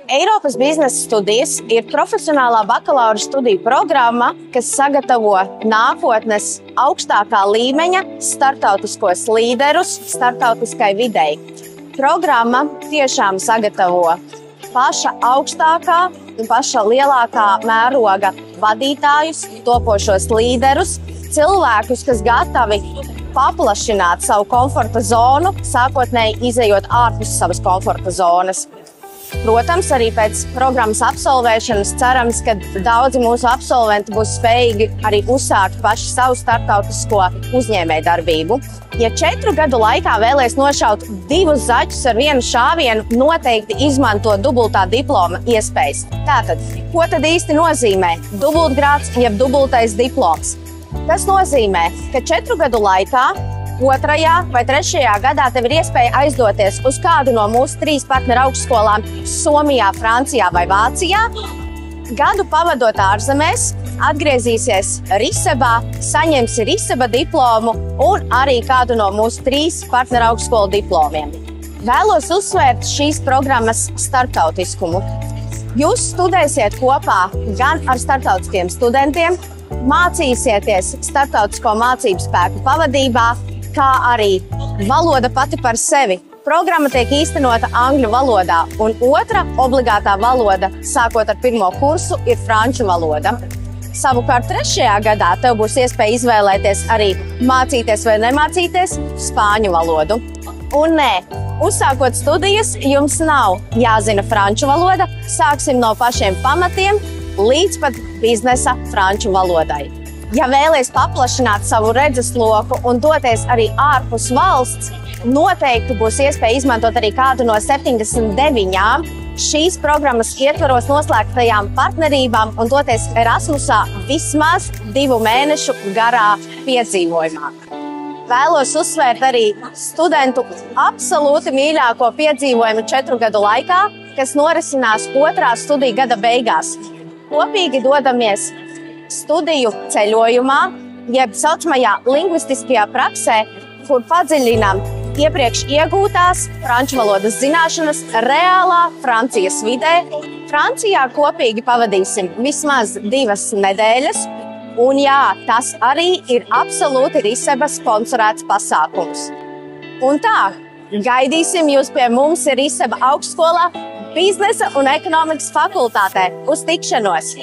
Eiropas biznesa studijas ir profesionālā bakalaura studiju programma, kas sagatavo nākotnes augstākā līmeņa starptautiskos līderus starptautiskai videi. Programma tiešām sagatavo paša augstākā un paša lielākā mēroga vadītājus, topošos līderus, cilvēkus, kas gatavi paplašināt savu komforta zonu, sākotnēji izejot ārpus savas komforta zonas. Protams, arī pēc programmas absolvēšanas cerams, ka daudzi mūsu absolventi būs spējīgi arī uzsākt paši savu starptautisko uzņēmējdarbību. Ja 4 gadu laikā vēlies nošaut 2 zaķus ar vienu šāvienu, noteikti izmanto dubultā diploma iespējas. Tātad, ko tad īsti nozīmē dubultgrāds jeb dubultais diploms? Tas nozīmē, ka 4 gadu laikā 2. vai 3. gadā tev ir iespēja aizdoties uz kādu no mūsu 3 partneru augstskolām Somijā, Francijā vai Vācijā, gadu pavadot ārzemēs, atgriezīsies RISEBā, saņemsi RISEBA diplomu un arī kādu no mūsu 3 partneru augstskolu diplomiem. Vēlos uzsvērt šīs programmas starptautiskumu. Jūs studēsiet kopā gan ar starptautiskiem studentiem, mācīsieties starptautisko mācību spēku pavadībā, kā arī valoda pati par sevi. Programma tiek īstenota angļu valodā, un otra obligātā valoda, sākot ar 1. kursu, ir franču valoda. Savukārt 3. gadā tev būs iespēja izvēlēties arī mācīties vai nemācīties spāņu valodu. Un nē, uzsākot studijas, jums nav jāzina franču valoda, sāksim no pašiem pamatiem līdz pat biznesa franču valodai. Ja vēlies paplašināt savu redzesloku un doties arī ārpus valsts, noteikti būs iespēja izmantot arī kādu no 79 šīs programmas ietvaros noslēgtajām partnerībām un doties Erasmusā vismaz 2 mēnešu garā piedzīvojumā. Vēlos uzsvērt arī studentu absolūti mīļāko piedzīvojumu 4 gadu laikā, kas norisinās 2. studiju gada beigās. Kopīgi dodamies studiju ceļojumā, jeb saucamajā lingvistiskajā praksē, kur padziļinām iepriekš iegūtās franču valodas zināšanas reālā Francijas vidē. Francijā kopīgi pavadīsim vismaz 2 nedēļas, un jā, tas arī ir absolūti RISEBA sponsorēts pasākums. Un tā, gaidīsim jūs pie mums RISEBA augstskolā Biznesa un ekonomikas fakultātē. Uz tikšanos!